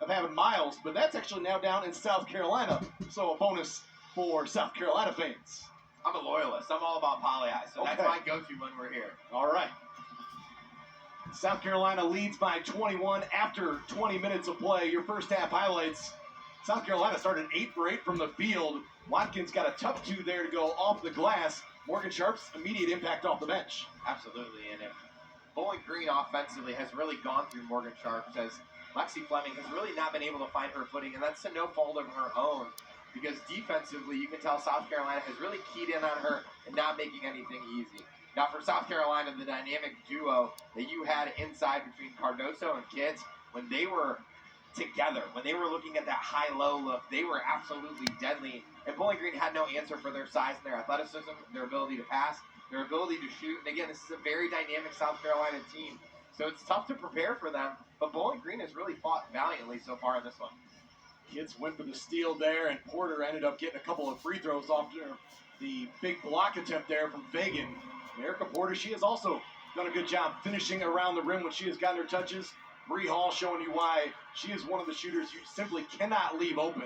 of having miles, but that's actually now down in South Carolina, so a bonus for South Carolina fans. I'm a loyalist. I'm all about Poly Eye, so that's my go-to when we're here. All right. South Carolina leads by 21 after 20 minutes of play. Your first half highlights. South Carolina started 8 for 8 from the field. Watkins got a tough 2 there to go off the glass. Morgan Sharp's immediate impact off the bench. Absolutely, and if Bowling Green offensively has really gone through Morgan Sharp, as Lexi Fleming has really not been able to find her footing, and that's to no fault of her own, because defensively you can tell South Carolina has really keyed in on her and not making anything easy. Now for South Carolina, the dynamic duo that you had inside between Cardoso and Kitts, when they were together, when they were looking at that high-low look, they were absolutely deadly. And Bowling Green had no answer for their size and their athleticism, their ability to pass, their ability to shoot. And again, this is a very dynamic South Carolina team, so it's tough to prepare for them. But Bowling Green has really fought valiantly so far in this one. Kitts went for the steal there, and Porter ended up getting a couple of free throws off the big block attempt there from Fagan. Erica Porter, she has also done a good job finishing around the rim when she has gotten her touches. Bree Hall showing you why she is one of the shooters you simply cannot leave open.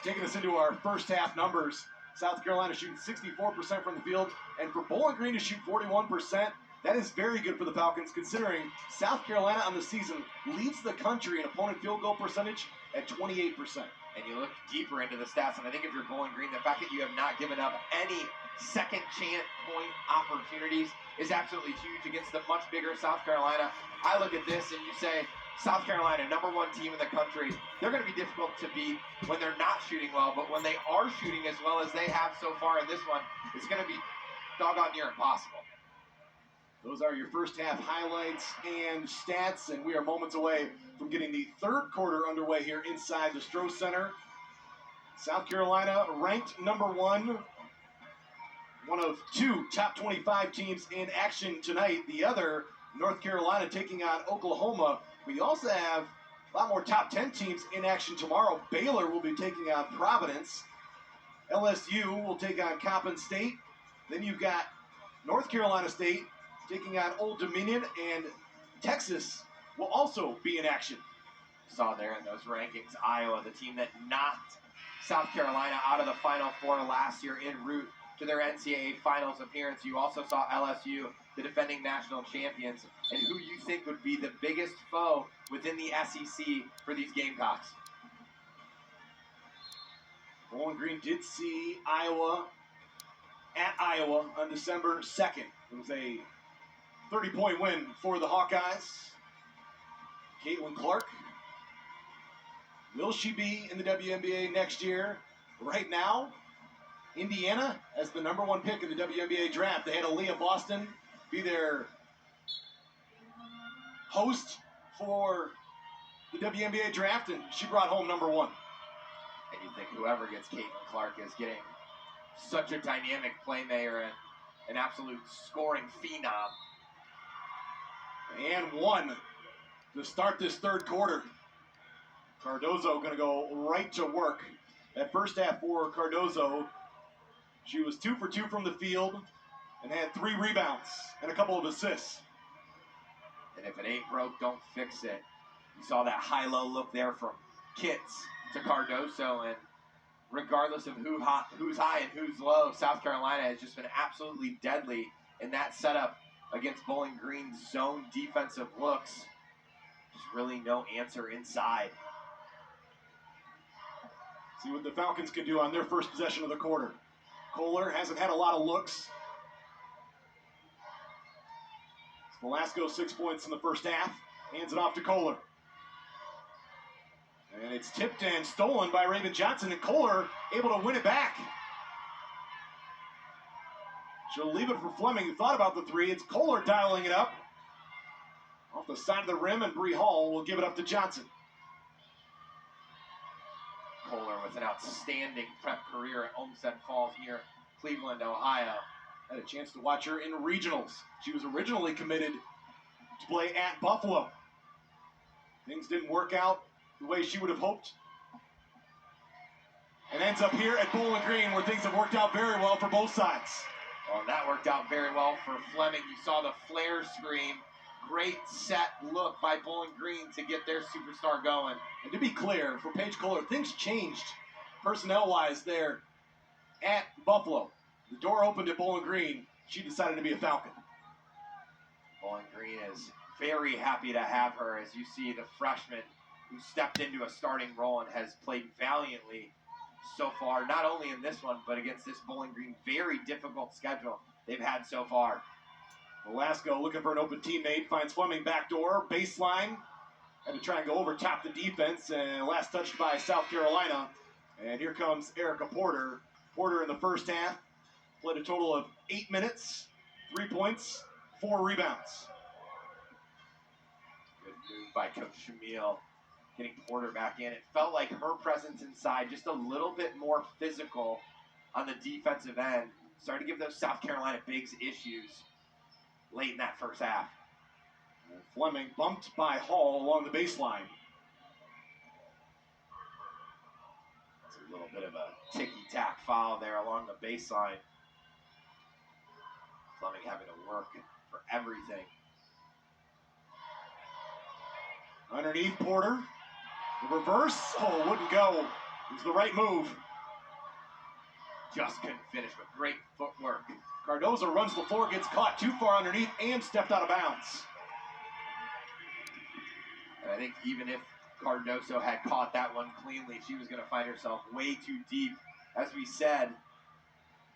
Taking us into our first half numbers, South Carolina shooting 64% from the field, and for Bowling Green to shoot 41%, that is very good for the Falcons, considering South Carolina on the season leads the country in opponent field goal percentage at 28%. And you look deeper into the stats, and I think if you're Bowling Green, the fact that you have not given up any second chance point opportunities is absolutely huge against the much bigger South Carolina. I look at this and you say, South Carolina, #1 team in the country, they're going to be difficult to beat when they're not shooting well, but when they are shooting as well as they have so far in this one, it's going to be doggone near impossible. Those are your first half highlights and stats, and we are moments away from getting the third quarter underway here inside the Stroh Center. South Carolina ranked #1, one of 2 top 25 teams in action tonight. The other, North Carolina, taking on Oklahoma. We also have a lot more top 10 teams in action tomorrow. Baylor will be taking on Providence. LSU will take on Coppin State. Then you've got North Carolina State taking on Old Dominion, and Texas will also be in action. Saw there in those rankings, Iowa, the team that knocked South Carolina out of the Final Four last year en route to their NCAA Finals appearance. You also saw LSU, the defending national champions, and who you think would be the biggest foe within the SEC for these Gamecocks. Bowling Green did see Iowa at Iowa on December 2nd. It was a 30-point win for the Hawkeyes. Caitlin Clark, will she be in the WNBA next year? Right now, Indiana as the #1 pick in the WNBA draft. They had Aaliyah Boston be their host for the WNBA draft, and she brought home #1. And you think whoever gets Caitlin Clark is getting such a dynamic playmaker and an absolute scoring phenom. And 1 to start this third quarter. Cardozo going to go right to work. That first half for Cardozo, she was 2 for 2 from the field and had 3 rebounds and a couple of assists. And if it ain't broke, don't fix it. You saw that high-low look there from Kitts to Cardoso, and regardless of who's high and who's low, South Carolina has just been absolutely deadly in that setup against Bowling Green's zone defensive looks. There's really no answer inside. See what the Falcons can do on their first possession of the quarter. Kohler hasn't had a lot of looks. Velasco 6 points in the first half. Hands it off to Kohler. And it's tipped and stolen by Raven Johnson, and Kohler able to win it back. She'll leave it for Fleming, who thought about the 3. It's Kohler dialing it up. Off the side of the rim, and Bree Hall will give it up to Johnson. Kohler with an outstanding prep career at Olmsted Falls near Cleveland, Ohio. Had a chance to watch her in regionals. She was originally committed to play at Buffalo. Things didn't work out the way she would have hoped. And ends up here at Bowling Green, where things have worked out very well for both sides. Well, that worked out very well for Fleming. You saw the flare screen Great set look by Bowling Green to get their superstar going. And to be clear, for Paige Kohler, things changed personnel-wise there at Buffalo. The door opened at Bowling Green. She decided to be a Falcon. Bowling Green is very happy to have her. As you see, the freshman who stepped into a starting role and has played valiantly so far, not only in this one, but against this Bowling Green very difficult schedule they've had so far. Velasco looking for an open teammate, finds Fleming backdoor, baseline. Had to try and go over top the defense, and last touched by South Carolina. And here comes Erica Porter. Porter in the first half played a total of 8 minutes, 3 points, 4 rebounds. Good move by Coach Shamil, getting Porter back in. It felt like her presence inside, just a little bit more physical on the defensive end, started to give those South Carolina bigs issues late in that first half. And Fleming bumped by Hall along the baseline. It's a little bit of a ticky-tack foul there along the baseline. Fleming having to work for everything. Underneath Porter. The reverse. Oh, wouldn't go. It was the right move. Just couldn't finish, but great footwork. Cardozo runs the floor, gets caught too far underneath, and stepped out of bounds. And I think even if Cardozo had caught that one cleanly, she was going to find herself way too deep. As we said,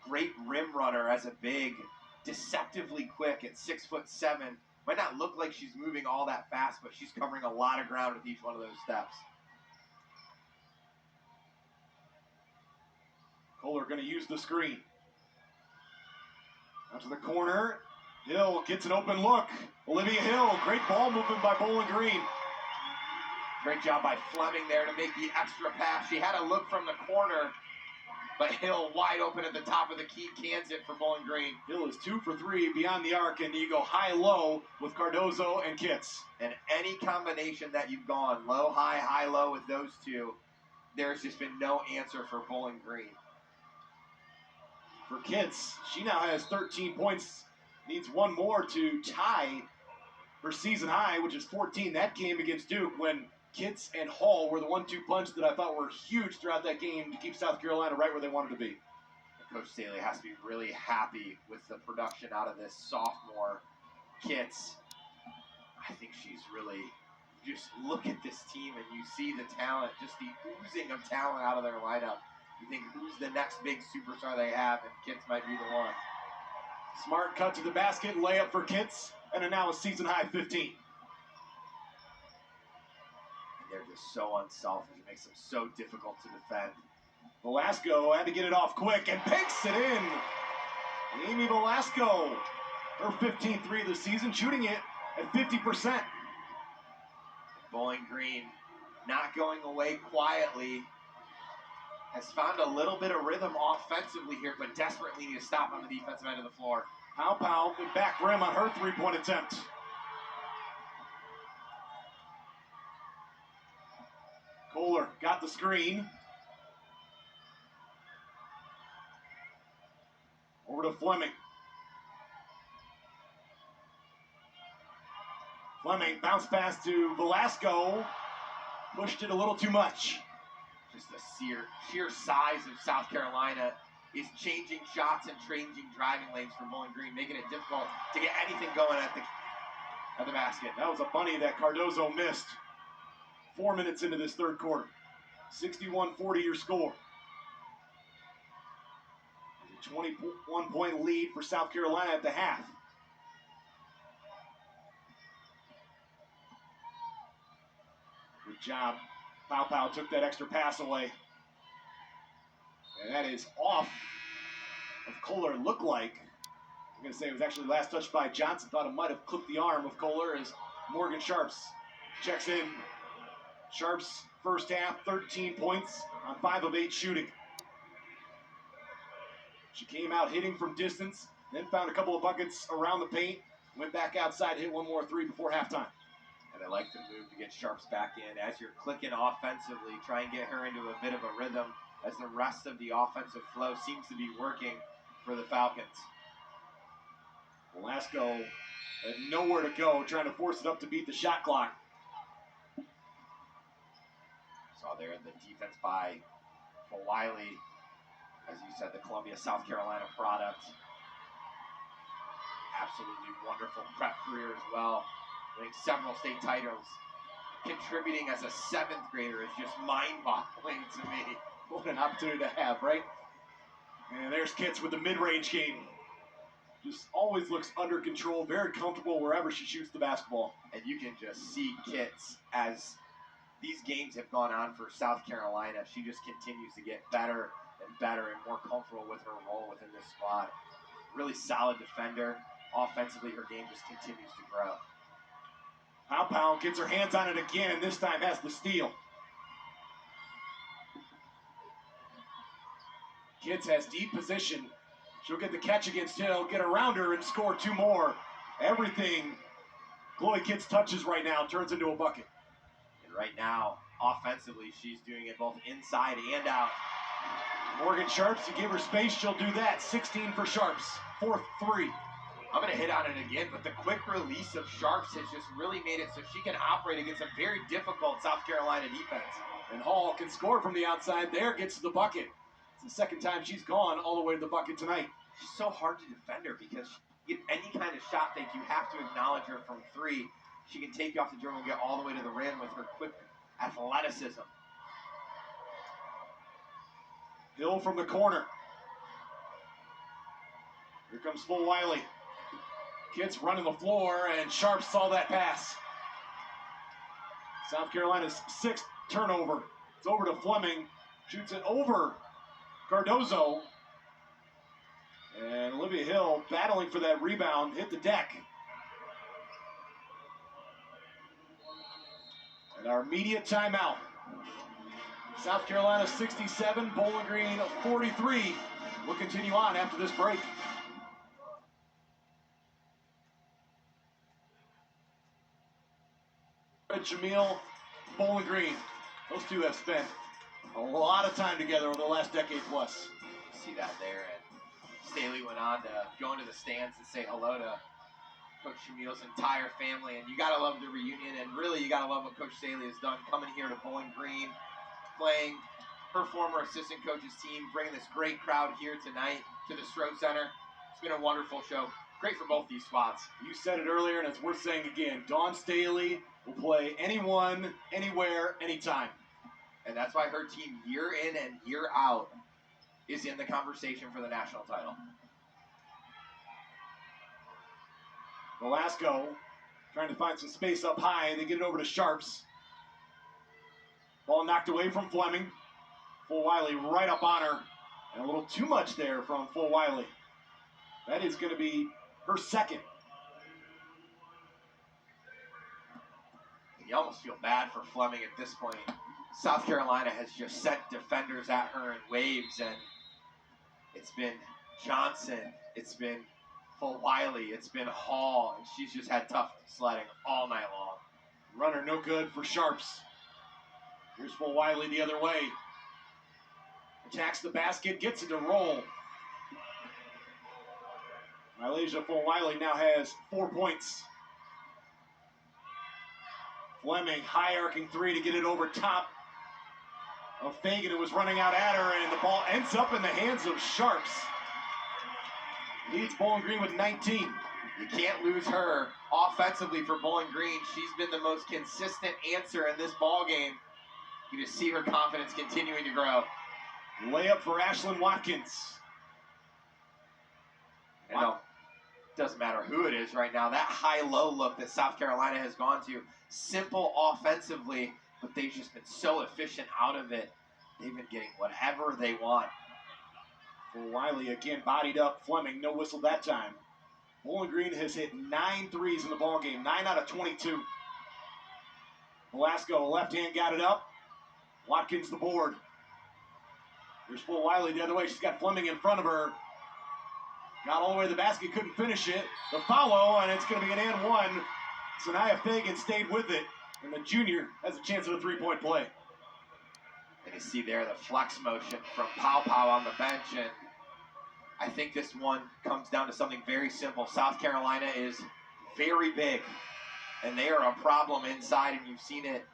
great rim runner as a big, deceptively quick at 6'7". Might not look like she's moving all that fast, but she's covering a lot of ground with each one of those steps. Kohler going to use the screen. Out to the corner. Hill gets an open look. Olivia Hill, great ball movement by Bowling Green. Great job by Fleming there to make the extra pass. She had a look from the corner, but Hill wide open at the top of the key, cans it for Bowling Green. Hill is 2 for 3 beyond the arc, and you go high-low with Cardozo and Kitts. And any combination that you've gone, low-high, high-low with those two, there's just been no answer for Bowling Green. For Kitts, she now has 13 points, needs one more to tie her season high, which is 14. That game against Duke when Kitts and Hall were the 1-2 punch that I thought were huge throughout that game to keep South Carolina right where they wanted to be. Coach Staley has to be really happy with the production out of this sophomore Kitts. I think she's really, just look at this team and you see the talent, just the oozing of talent out of their lineup. You think, who's the next big superstar they have, and Kitts might be the one. Smart cut to the basket, layup for Kitts, and now a season-high 15. And they're just so unselfish. It makes them so difficult to defend. Velasco had to get it off quick and picks it in. Amy Velasco, her 15th three of the season, shooting it at 50%. Bowling Green not going away quietly. Has found a little bit of rhythm offensively here, but desperately need to stop on the defensive end of the floor. Powell with back rim on her three-point attempt. Kohler got the screen. Over to Fleming. Fleming bounce pass to Velasco. Pushed it a little too much. Just the sheer size of South Carolina is changing shots and changing driving lanes for Bowling Green, making it difficult to get anything going at the basket. That was a bunny that Cardozo missed. 4 minutes into this third quarter. 61-40 your score. A 21-point lead for South Carolina at the half. Good job. Powell took that extra pass away. And that is off of Kohler, looked like. I'm going to say it was actually last touched by Johnson. Thought it might have clipped the arm of Kohler as Morgan Sharps checks in. Sharps, first half, 13 points on 5 of 8 shooting. She came out hitting from distance, then found a couple of buckets around the paint, went back outside, hit one more three before halftime. And I like the move to get Sharps back in. As you're clicking offensively, try and get her into a bit of a rhythm as the rest of the offensive flow seems to be working for the Falcons. Velasco and nowhere to go, trying to force it up to beat the shot clock. Saw there the defense by Wiley, as you said, the Columbia, South Carolina product. Absolutely wonderful prep career as well. Winning several state titles. Contributing as a 7th grader is just mind-boggling to me. What an opportunity to have, right? And there's Kitts with the mid-range game. Just always looks under control, very comfortable wherever she shoots the basketball. And you can just see Kitts as these games have gone on for South Carolina. She just continues to get better and better and more comfortable with her role within this squad. Really solid defender. Offensively, her game just continues to grow. Pow gets her hands on it again, and this time has the steal. Kitts has deep position. She'll get the catch against Hill, get around her, and score 2 more. Everything Chloe Kitts touches right now turns into a bucket. And right now, offensively, she's doing it both inside and out. Morgan Sharps, you give her space, she'll do that. 16 for Sharps, 4th 3. I'm going to hit on it again, but the quick release of Sharps has just really made it so she can operate against a very difficult South Carolina defense. And Hall can score from the outside there, gets to the bucket. It's the 2nd time she's gone all the way to the bucket tonight. She's so hard to defend her because get any kind of shot fake, you have to acknowledge her from 3. She can take you off the dribble and get all the way to the rim with her quick athleticism. Hill from the corner. Here comes Wiley. Kitts running the floor, and Sharp saw that pass. South Carolina's 6th turnover. It's over to Fleming. Shoots it over Cardozo. And Olivia Hill battling for that rebound, hit the deck. And our immediate timeout. South Carolina 67, Bowling Green 43. We'll continue on after this break. Jamil, Bowling Green. Those two have spent a lot of time together over the last decade plus. See that there, and Staley went on to go into the stands and say hello to Coach Jamil's entire family, and you gotta love the reunion, and really you gotta love what Coach Staley has done coming here to Bowling Green, playing her former assistant coach's team, bringing this great crowd here tonight to the Stroh Center. It's been a wonderful show. Great for both these squads. You said it earlier, and it's worth saying again. Dawn Staley will play anyone, anywhere, anytime. And that's why her team, year in and year out, is in the conversation for the national title. Velasco trying to find some space up high. They get it over to Sharps. Ball knocked away from Fleming. Wiley right up on her. And a little too much there from Wiley. That is going to be her 2nd. You almost feel bad for Fleming at this point. South Carolina has just sent defenders at her in waves, and it's been Johnson, it's been Wiley, it's been Hall, and she's just had tough sledding all night long. Runner no good for Sharps. Here's Wiley the other way. Attacks the basket, gets it to roll. Malaysia Wiley now has 4 points. Fleming, high arcing 3 to get it over top of Fagan, who was running out at her, and the ball ends up in the hands of Sharps. Leads Bowling Green with 19. You can't lose her offensively for Bowling Green. She's been the most consistent answer in this ball game. You just see her confidence continuing to grow. Layup for Ashlyn Watkins. You know, doesn't matter who it is right now. That high-low look that South Carolina has gone to, simple offensively, but they've just been so efficient out of it. They've been getting whatever they want. Wiley again bodied up Fleming, no whistle that time. Bowling Green has hit 9 threes in the ballgame, 9 out of 22. Velasco, left hand got it up. Watkins the board. Here's Wiley the other way. She's got Fleming in front of her. Got all the way to the basket, couldn't finish it. The follow, and it's going to be an and one. Sanaya Fagan stayed with it, and the junior has a chance at a 3-point play. And you see there the flex motion from Pow on the bench, and I think this one comes down to something very simple. South Carolina is very big, and they are a problem inside, and you've seen it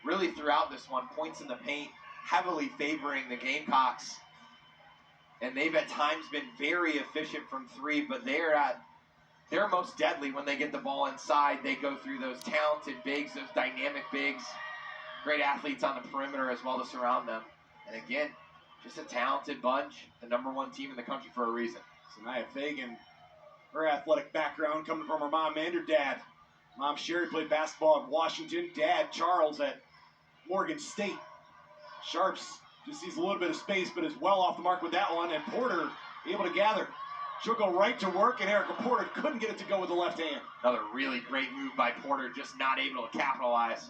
really throughout this one. Points in the paint, heavily favoring the Gamecocks, and they've at times been very efficient from three, but they're at their most deadly when they get the ball inside. They go through those talented bigs, those dynamic bigs, great athletes on the perimeter as well to surround them. And again, just a talented bunch, the #1 team in the country for a reason. Sanaya Fagan, her athletic background coming from her mom and her dad. Mom Sherry played basketball at Washington. Dad Charles at Morgan State. Sharps just sees a little bit of space, but is well off the mark with that one. And Porter able to gather. She'll go right to work, and Erica Porter couldn't get it to go with the left hand. Another really great move by Porter, just not able to capitalize.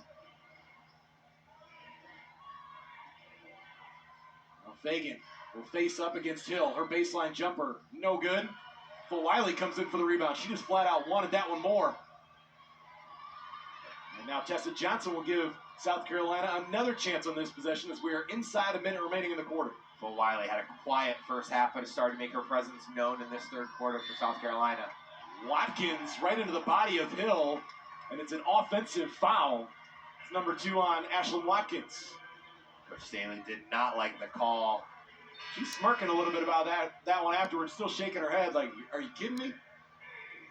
Now Fagan will face up against Hill. Her baseline jumper, no good. Wiley comes in for the rebound. She just flat out wanted that one more. And now Tessa Johnson will give South Carolina another chance on this possession as we are inside a minute remaining in the quarter. Wiley had a quiet first half, but has started to make her presence known in this third quarter for South Carolina. Watkins right into the body of Hill, and it's an offensive foul. It's number 2 on Ashlyn Watkins. Coach Staley did not like the call. She's smirking a little bit about that one afterwards, still shaking her head like, are you kidding me?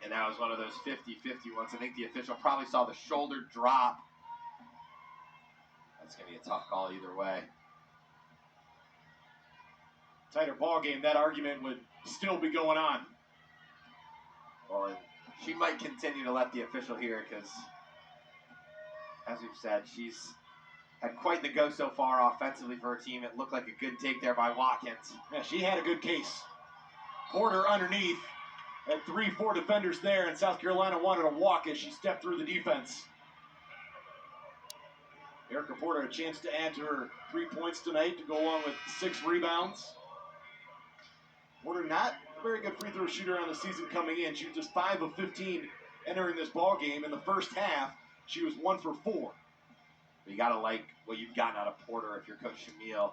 And that was one of those 50-50 ones. I think the official probably saw the shoulder drop. That's going to be a tough call either way. Tighter ball game, that argument would still be going on. Well, and she might continue to let the official hear because, as we've said, she's had quite the go so far offensively for her team. It looked like a good take there by Watkins. Yeah, she had a good case. Porter underneath. Had 3-4 defenders there, and South Carolina wanted a walk as she stepped through the defense. Erica Porter a chance to add to her 3 points tonight to go along with 6 rebounds. Porter not a very good free throw shooter on the season coming in. She was just 5 of 15 entering this ball game. In the first half, she was 1 for 4. But you got to like what you've gotten out of Porter if you're Coach Shamil.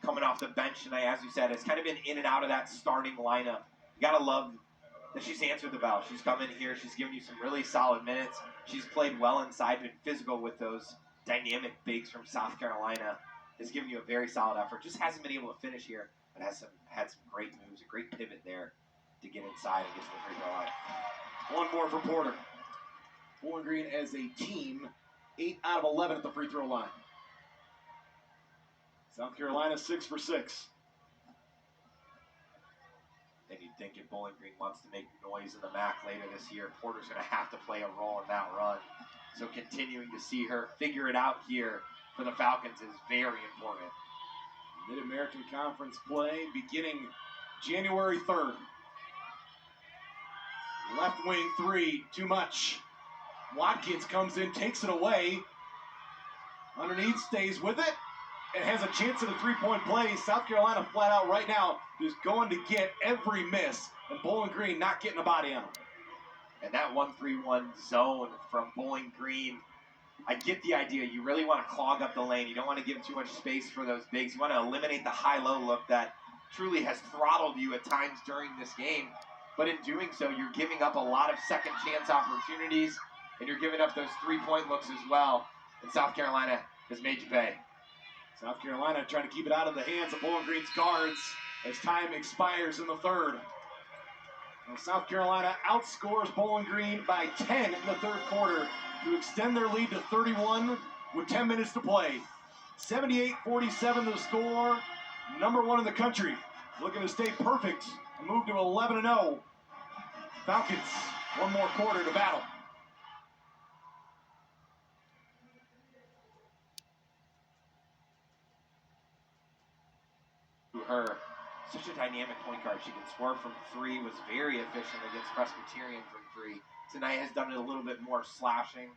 Coming off the bench tonight, as you said, has kind of been in and out of that starting lineup. You got to love that she's answered the bell. She's come in here. She's given you some really solid minutes. She's played well inside, been physical with those dynamic bigs from South Carolina. Has given you a very solid effort. Just hasn't been able to finish here, but had some great moves, a great pivot there to get inside and get to the free throw line. One more for Porter. Bowling Green as a team, 8 out of 11 at the free throw line. South Carolina 6 for 6. And you'd think if Bowling Green wants to make noise in the MAC later this year, Porter's going to have to play a role in that run. So continuing to see her figure it out here for the Falcons is very important. Mid-American Conference play beginning January 3rd. Left wing 3, too much. Watkins comes in, takes it away. Underneath, stays with it, and has a chance at a 3-point play. South Carolina flat out right now is going to get every miss, and Bowling Green not getting a body on them. And that 1-3-1 zone from Bowling Green, I get the idea. You really want to clog up the lane. You don't want to give too much space for those bigs. You want to eliminate the high-low look that truly has throttled you at times during this game. But in doing so, you're giving up a lot of second-chance opportunities, and you're giving up those 3-point looks as well. And South Carolina has made you pay. South Carolina trying to keep it out of the hands of Bowling Green's guards as time expires in the third. And South Carolina outscores Bowling Green by 10 in the third quarter to extend their lead to 31 with 10 minutes to play. 78-47 the score. #1 in the country. Looking to stay perfect and move to 11-0. Falcons, one more quarter to battle. Her, such a dynamic point guard. She can swerve from 3, was very efficient against Presbyterian from 3. Tonight has done it a little bit more slashing,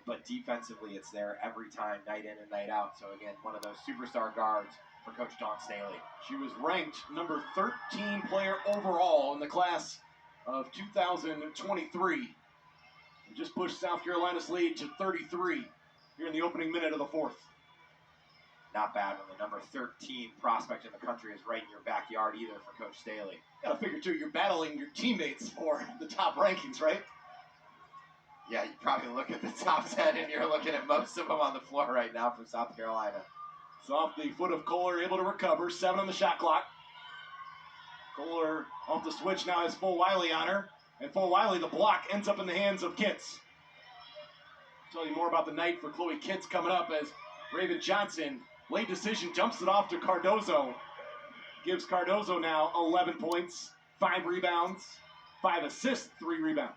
but defensively it's there every time, night in and night out. So again, one of those superstar guards for Coach Dawn Staley. She was ranked number 13 player overall in the class of 2023. And just pushed South Carolina's lead to 33 here in the opening minute of the fourth. Not bad when the number 13 prospect in the country is right in your backyard either for Coach Staley. Gotta figure too, you're battling your teammates for the top rankings, right? Yeah, you probably look at the top 10 and you're looking at most of them on the floor right now for South Carolina. It's off the foot of Kohler, able to recover. 7 on the shot clock. Kohler off the switch now has Fulwiley on her. And Fulwiley, the block, ends up in the hands of Kitts. I'll tell you more about the night for Chloe Kitts coming up as Raven Johnson, late decision, jumps it off to Cardozo. Gives Cardozo now 11 points, 5 rebounds, 5 assists, 3 rebounds.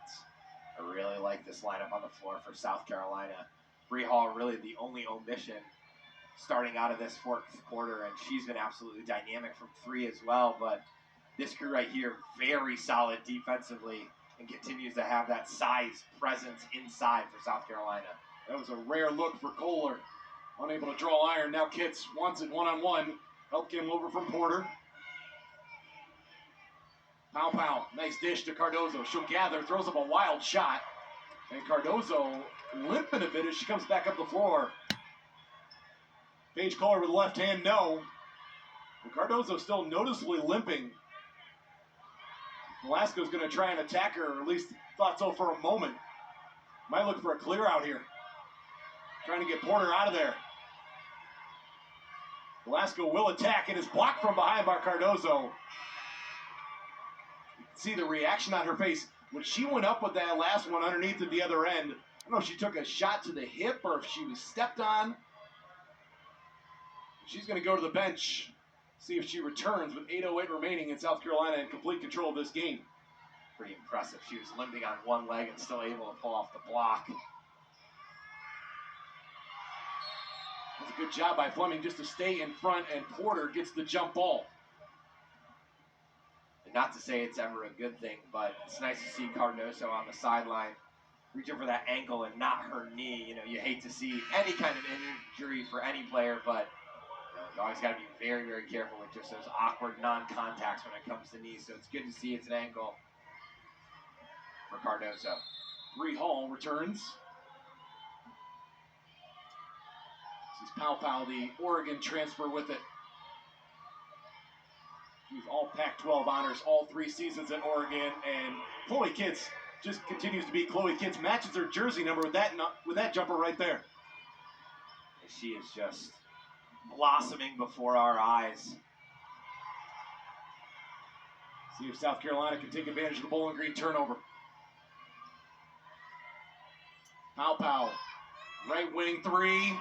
I really like this lineup on the floor for South Carolina. Bree Hall really the only omission starting out of this fourth quarter, and she's been absolutely dynamic from 3 as well. But this crew right here, very solid defensively and continues to have that size presence inside for South Carolina. That was a rare look for Kohler. Unable to draw iron. Now Kitts wants it one-on-one. Help came over from Porter. Pow. Nice dish to Cardozo. She'll gather, throws up a wild shot. And Cardozo limping a bit as she comes back up the floor. Paige Kohler with the left hand, no. And Cardozo still noticeably limping. Velasco's going to try and attack her, or at least thought so for a moment. Might look for a clear out here. Trying to get Porter out of there. Velasco will attack and is blocked from behind by Cardozo. You can see the reaction on her face. When she went up with that last one underneath at the other end, I don't know if she took a shot to the hip or if she was stepped on. She's going to go to the bench, see if she returns with 8:08 remaining in South Carolina in complete control of this game. Pretty impressive. She was limping on one leg and still able to pull off the block. That's a good job by Fleming just to stay in front, and Porter gets the jump ball. And not to say it's ever a good thing, but it's nice to see Cardozo on the sideline reaching for that ankle and not her knee. You know, you hate to see any kind of injury for any player, but you always got to be very, very careful with just those awkward non-contacts when it comes to knees. So it's good to see it's an ankle for Cardozo. Bree Hall returns. This is Pow, the Oregon transfer with it. She's all Pac-12 honors, all 3 seasons at Oregon, and Chloe Kitts just continues to be Chloe Kitts. Matches her jersey number with that jumper right there. She is just blossoming before our eyes. See if South Carolina can take advantage of the Bowling Green turnover. Pow, right wing 3,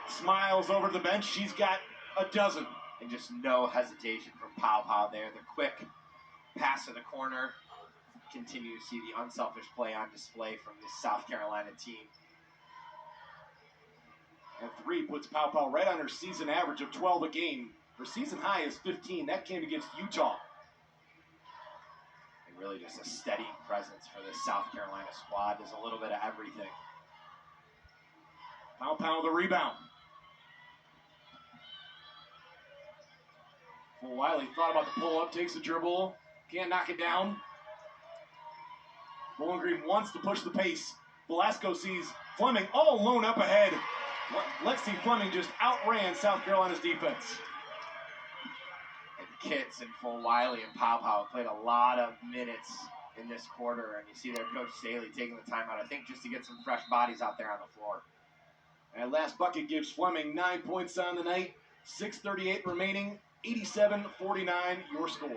smiles over to the bench. She's got a dozen. And just no hesitation from Pow there. The quick pass to the corner. Continue to see the unselfish play on display from this South Carolina team. And 3 puts Pow right on her season average of 12 a game. Her season high is 15. That came against Utah. And really just a steady presence for this South Carolina squad. There's a little bit of everything. Pow the rebound. Well, Wiley thought about the pull-up, takes the dribble, can't knock it down. Bowling Green wants to push the pace. Velasco sees Fleming all alone up ahead. Lexi Fleming just outran South Carolina's defense. And Kitts and Fulwiley and Pow played a lot of minutes in this quarter, and you see their coach Staley taking the timeout, I think, just to get some fresh bodies out there on the floor. And last bucket gives Fleming 9 points on the night. 6:38 remaining. 87-49, your score.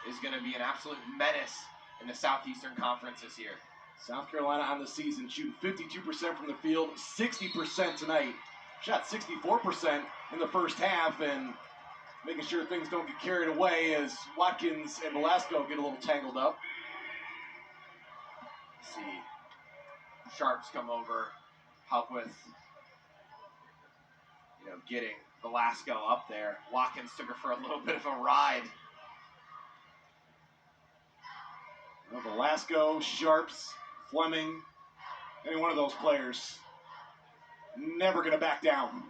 Is going to be an absolute menace in the Southeastern Conference this year. South Carolina on the season shooting 52% from the field, 60% tonight. Shot 64% in the first half, and making sure things don't get carried away as Watkins and Velasco get a little tangled up. See Sharps come over, help with, getting Velasco up there. Watkins took her for a little bit of a ride. Velasco, Sharps, Fleming, any one of those players, never going to back down.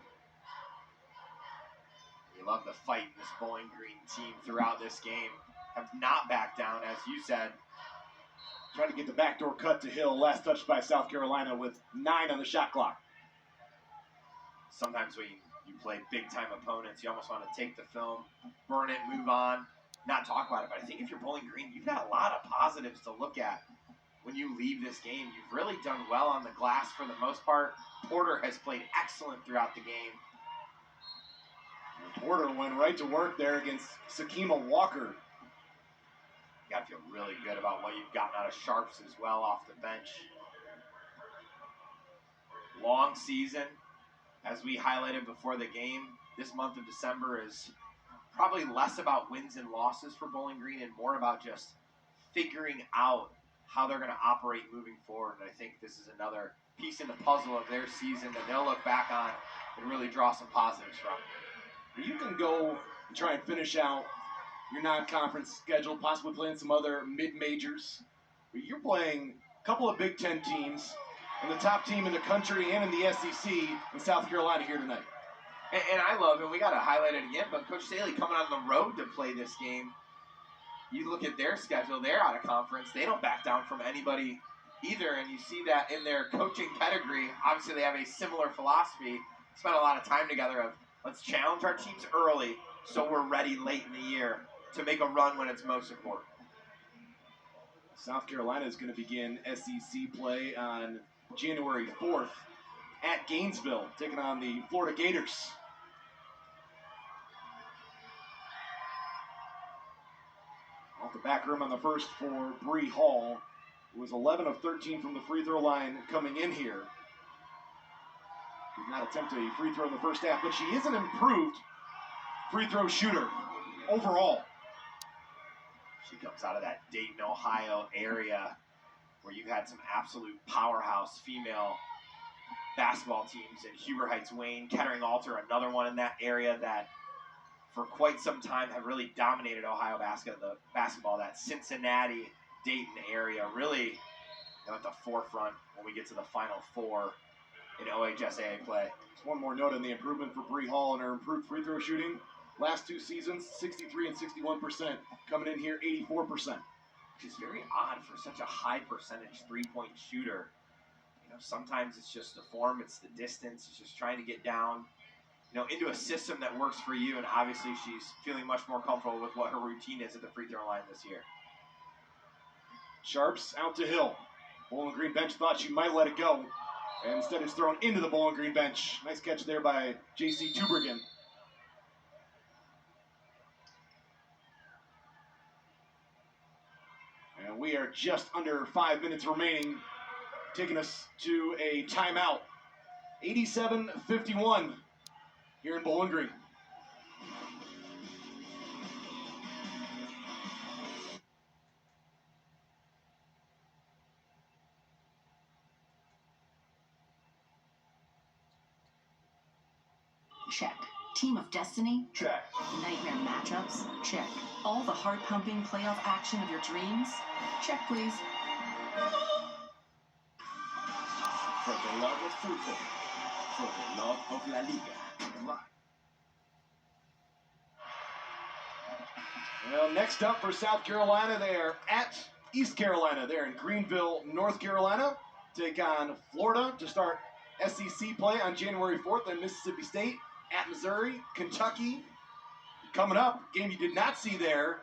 You love the fight in this Bowling Green team throughout this game. Have not backed down, as you said. Trying to get the backdoor cut to Hill, last touched by South Carolina with 9 on the shot clock. Sometimes we You play big-time opponents. You almost want to take the film, burn it, move on, not talk about it. But I think if you're Bowling Green, you've got a lot of positives to look at when you leave this game. You've really done well on the glass for the most part. Porter has played excellent throughout the game. And Porter went right to work there against Sakima Walker. You got to feel really good about what you've gotten out of Sharps as well off the bench. Long season. As we highlighted before the game, this month of December is probably less about wins and losses for Bowling Green and more about just figuring out how they're going to operate moving forward. And I think this is another piece in the puzzle of their season that they'll look back on and really draw some positives from. You can go and try and finish out your non-conference schedule, possibly playing some other mid-majors. But you're playing a couple of Big Ten teams and the top team in the country and in the SEC in South Carolina here tonight. And I love, and we got to highlight it again, but Coach Staley coming on the road to play this game. You look at their schedule, they're out of conference. They don't back down from anybody either, and you see that in their coaching pedigree. Obviously, they have a similar philosophy. Spent a lot of time together of let's challenge our teams early so we're ready late in the year to make a run when it's most important. South Carolina is going to begin SEC play on January 4th at Gainesville, taking on the Florida Gators. Off the back rim on the first for Bree Hall. It was 11 of 13 from the free throw line coming in here. Did not attempt a free throw in the first half, but she is an improved free throw shooter overall. She comes out of that Dayton, Ohio area where you've had some absolute powerhouse female basketball teams in Huber Heights, Wayne, Kettering Alter, another one in that area that for quite some time have really dominated Ohio basketball. That Cincinnati, Dayton area really at the forefront when we get to the Final Four in OHSAA play. Just one more note on the improvement for Bree Hall and her improved free throw shooting. Last two seasons, 63 and 61%. Coming in here, 84%. Which is very odd for such a high percentage three-point shooter. You know, sometimes it's just the form, it's the distance, it's just trying to get down, you know, into a system that works for you. And obviously, she's feeling much more comfortable with what her routine is at the free throw line this year. Sharps out to Hill. Bowling Green bench thought she might let it go, and instead it's thrown into the Bowling Green bench. Nice catch there by J.C. Tubergen. And we are just under 5 minutes remaining, taking us to a timeout. 87-51 here in Bowling Green. Check. Team of Destiny? Check. Nightmare matchups? Check. All the heart-pumping playoff action of your dreams? Check, please. For the love of football, for the love of La Liga. Well, next up for South Carolina, they are at East Carolina. They're in Greenville, North Carolina. Take on Florida to start SEC play on January 4th, and Mississippi State at Missouri, Kentucky. Coming up, game you did not see there,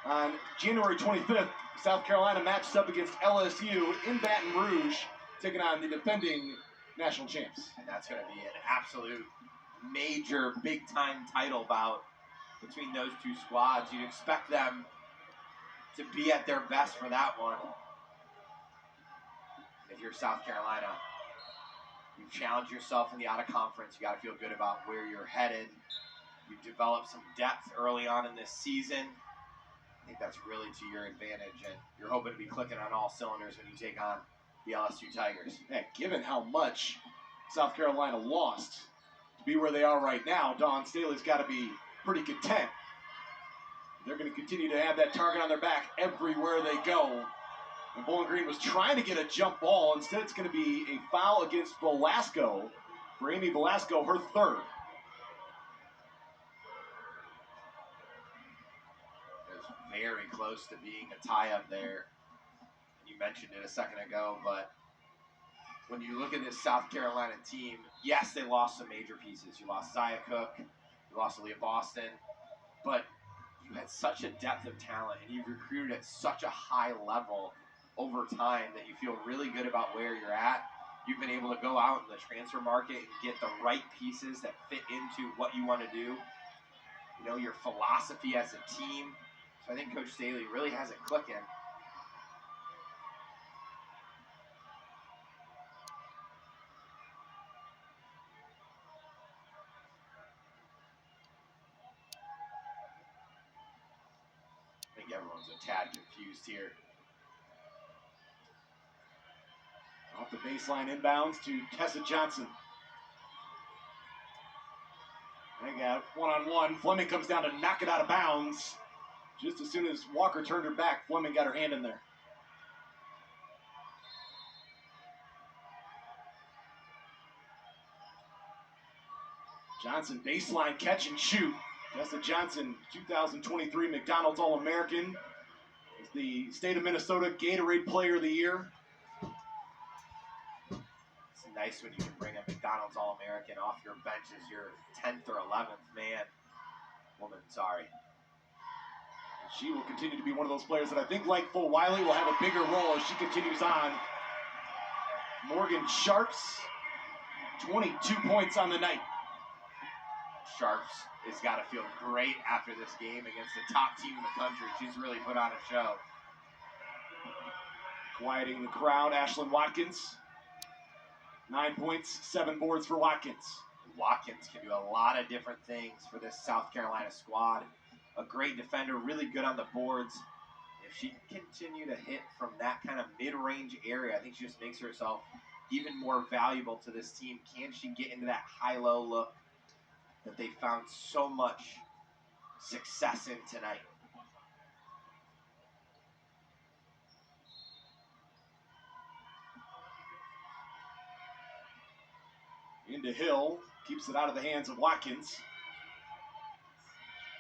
on January 25th, South Carolina matches up against LSU in Baton Rouge, taking on the defending national champs. And that's going to be an absolute major, big-time title bout between those two squads. You'd expect them to be at their best for that one. If you're South Carolina, you've challenged yourself in the out-of-conference. You got to feel good about where you're headed. You've developed some depth early on in this season. I think that's really to your advantage, and you're hoping to be clicking on all cylinders when you take on the LSU Tigers. Heck, given how much South Carolina lost to be where they are right now, Dawn Staley's got to be pretty content. They're going to continue to have that target on their back everywhere they go. And Bowling Green was trying to get a jump ball. Instead, it's going to be a foul against Velasco. For Amy Velasco, her third. Very close to being a tie-up there. You mentioned it a second ago, but when you look at this South Carolina team, yes, they lost some major pieces. You lost Zia Cook, you lost Aaliyah Boston, but you had such a depth of talent, and you've recruited at such a high level over time that you feel really good about where you're at. You've been able to go out in the transfer market and get the right pieces that fit into what you want to do. You know, your philosophy as a team. So I think Coach Staley really has it clicking. I think everyone's a tad confused here. Off the baseline inbounds to Tessa Johnson. They got one-on-one. Fleming comes down to knock it out of bounds. Just as soon as Walker turned her back, Fleming got her hand in there. Johnson baseline catch and shoot. Tessa Johnson, 2023 McDonald's All-American. Is the state of Minnesota Gatorade Player of the Year. It's nice when you can bring a McDonald's All-American off your bench as your 10th or 11th man. Woman, sorry. And she will continue to be one of those players that I think, like Full Wiley, will have a bigger role as she continues on. Morgan Sharps, 22 points on the night. Sharps has got to feel great after this game against the top team in the country. She's really put on a show. Quieting the crowd, Ashlyn Watkins. 9 points, 7 boards for Watkins. Watkins can do a lot of different things for this South Carolina squad. A great defender, really good on the boards. If she can continue to hit from that kind of mid-range area, I think she just makes herself even more valuable to this team. Can she get into that high-low look that they found so much success in tonight? Into Hill, keeps it out of the hands of Watkins.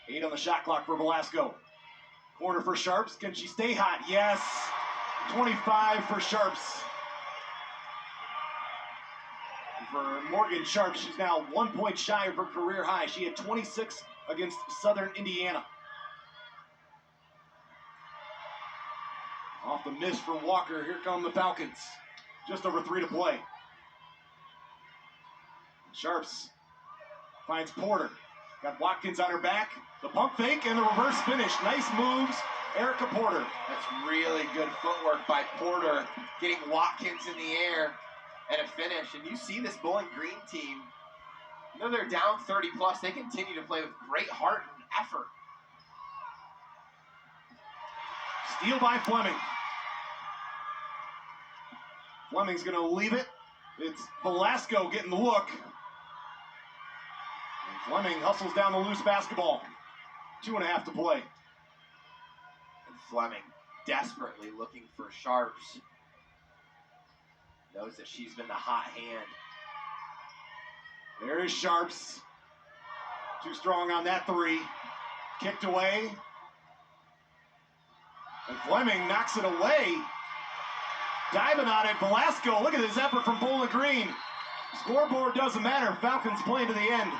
8 on the shot clock for Velasco. Corner for Sharps, can she stay hot? Yes, 25 for Sharps. For Morgan Sharps, she's now 1 point shy of her career high. She had 26 against Southern Indiana. Off the miss for Walker, here come the Falcons. Just over 3 to play. Sharps finds Porter. Got Watkins on her back. The pump fake and the reverse finish. Nice moves, Erica Porter. That's really good footwork by Porter, getting Watkins in the air and a finish. And you see this Bowling Green team, you know they're down 30 plus. They continue to play with great heart and effort. Steal by Fleming. Fleming's going to leave it. It's Velasco getting the look. And Fleming hustles down the loose basketball. 2.5 to play. And Fleming desperately looking for Sharps. Knows that she's been the hot hand. There is Sharps. Too strong on that 3. Kicked away. And Fleming knocks it away. Diving on it, Velasco. Look at this effort from Bowling Green. Scoreboard doesn't matter. Falcons playing to the end.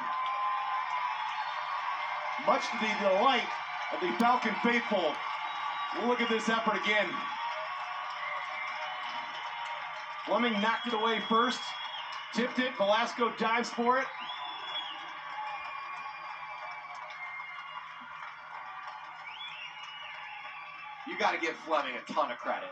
Much to the delight of the Falcon faithful. Look at this effort again. Fleming knocked it away first. Tipped it. Velasco dives for it. You got to give Fleming a ton of credit.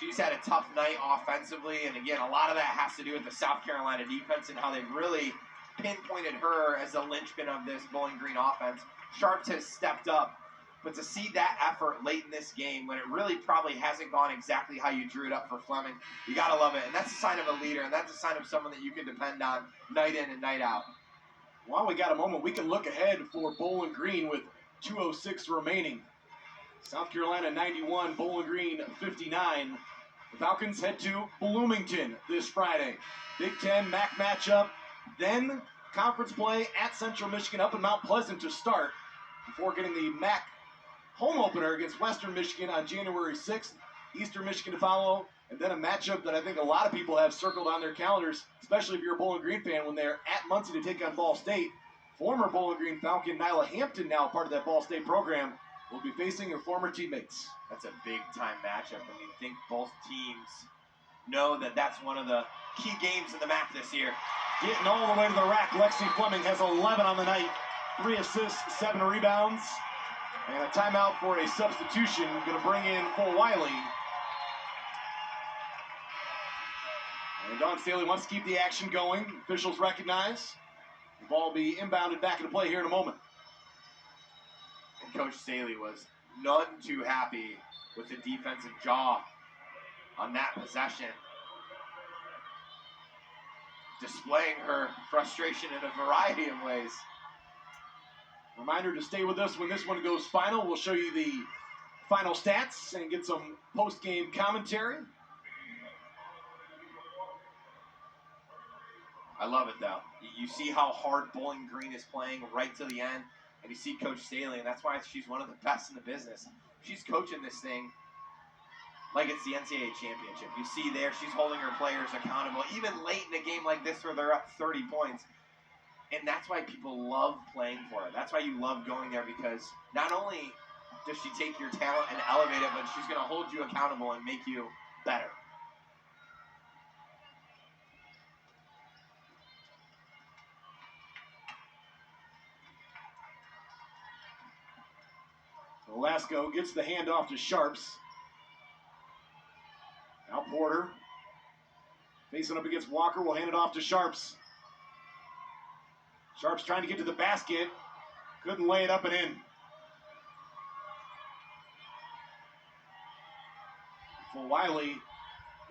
She's had a tough night offensively, and again, a lot of that has to do with the South Carolina defense and how they've really pinpointed her as the linchpin of this Bowling Green offense. Sharps has stepped up, but to see that effort late in this game when it really probably hasn't gone exactly how you drew it up for Fleming, you got to love it. And that's a sign of a leader, and that's a sign of someone that you can depend on night in and night out. While we got a moment, we can look ahead for Bowling Green with 2:06 remaining. South Carolina 91, Bowling Green 59. The Falcons head to Bloomington this Friday. Big Ten MAC matchup, then conference play at Central Michigan up in Mount Pleasant to start before getting the MAC home opener against Western Michigan on January 6th. Eastern Michigan to follow, and then a matchup that I think a lot of people have circled on their calendars, especially if you're a Bowling Green fan, when they're at Muncie to take on Ball State. Former Bowling Green Falcon Nyla Hampton, now part of that Ball State program, will be facing her former teammates. That's a big-time matchup. I mean, I think both teams know that that's one of the key games in the map this year. Getting all the way to the rack, Lexi Fleming has 11 on the night, 3 assists, 7 rebounds, and a timeout for a substitution. Going to bring in Cole Wiley. And Dawn Staley wants to keep the action going. Officials recognize. The ball will be inbounded back into play here in a moment. And Coach Staley was none too happy with the defensive jaw on that possession, displaying her frustration in a variety of ways. Reminder to stay with us when this one goes final. We'll show you the final stats and get some post-game commentary. I love it, though. You see how hard Bowling Green is playing right to the end, and you see Coach Staley, and that's why she's one of the best in the business. She's coaching this thing like it's the NCAA championship. You see there, she's holding her players accountable, even late in a game like this where they're up 30 points. And that's why people love playing for her. That's why you love going there, because not only does she take your talent and elevate it, but she's going to hold you accountable and make you better. Velasco gets the handoff to Sharps. Now Porter facing up against Walker, will hand it off to Sharps. Sharps trying to get to the basket. Couldn't lay it up and in. For Wiley,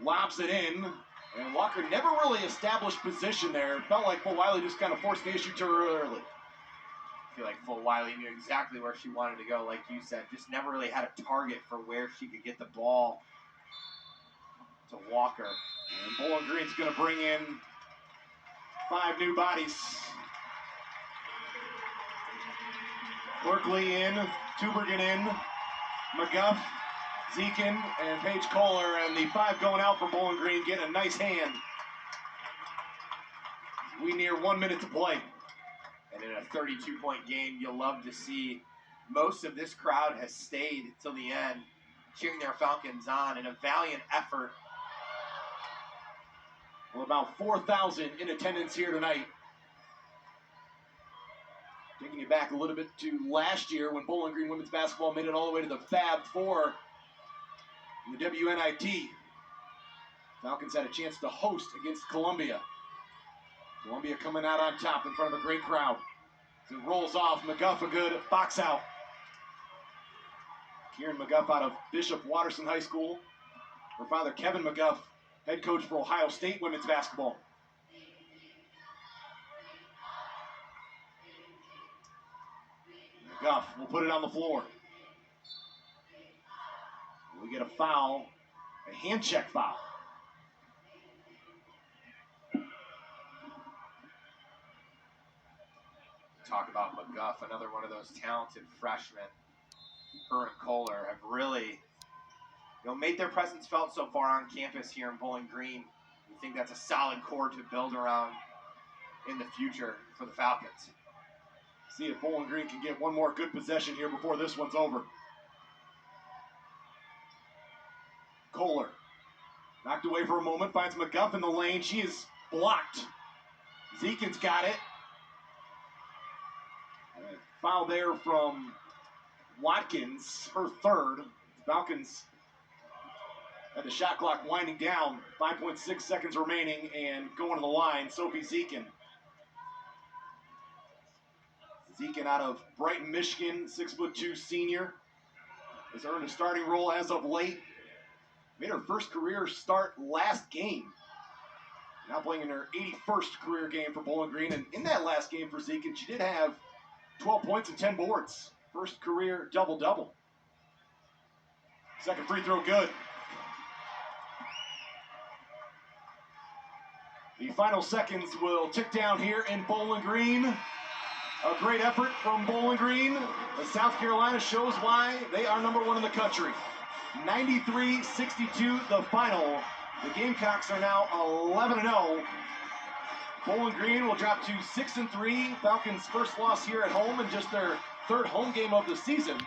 lobs it in. And Walker never really established position there. It felt like Full Wiley just kind of forced the issue too early. I feel like Full Wiley knew exactly where she wanted to go, like you said. Just never really had a target for where she could get the ball to Walker. And Bowling Green's going to bring in 5 new bodies. Berkeley in, Tubergen in, McGuff, Zekin, and Paige Kohler, and the 5 going out for Bowling Green, getting a nice hand. We near 1 minute to play. And in a 32-point game, you'll love to see most of this crowd has stayed till the end, cheering their Falcons on in a valiant effort. Well, about 4,000 in attendance here tonight. Taking you back a little bit to last year when Bowling Green women's basketball made it all the way to the Fab Four in the WNIT. Falcons had a chance to host against Columbia. Columbia coming out on top in front of a great crowd. As it rolls off, McGuff a good box out. Kieran McGuff out of Bishop Watterson High School. Her father, Kevin McGuff, head coach for Ohio State women's basketball. McGuff will put it on the floor. We get a foul, a hand check foul. Talk about McGuff, another one of those talented freshmen. Her and Kohler have really, made their presence felt so far on campus here in Bowling Green. We think that's a solid core to build around in the future for the Falcons. See if Bowling Green can get one more good possession here before this one's over. Kohler knocked away for a moment, finds McGuff in the lane. She is blocked. Zekin's got it. Foul there from Watkins, her third. Falcons had the shot clock winding down. 5.6 seconds remaining and going to the line. Sophie Zekin. Zekin out of Brighton, Michigan, 6'2" senior. Has earned a starting role as of late. Made her first career start last game. Now playing in her 81st career game for Bowling Green. And in that last game for Zekin, she did have 12 points and 10 boards. First career double-double. Second free throw good. The final seconds will tick down here in Bowling Green. A great effort from Bowling Green. South Carolina shows why they are #1 in the country. 93-62 the final. The Gamecocks are now 11-0. Bowling Green will drop to 6-3. Falcons' first loss here at home and just their third home game of the season.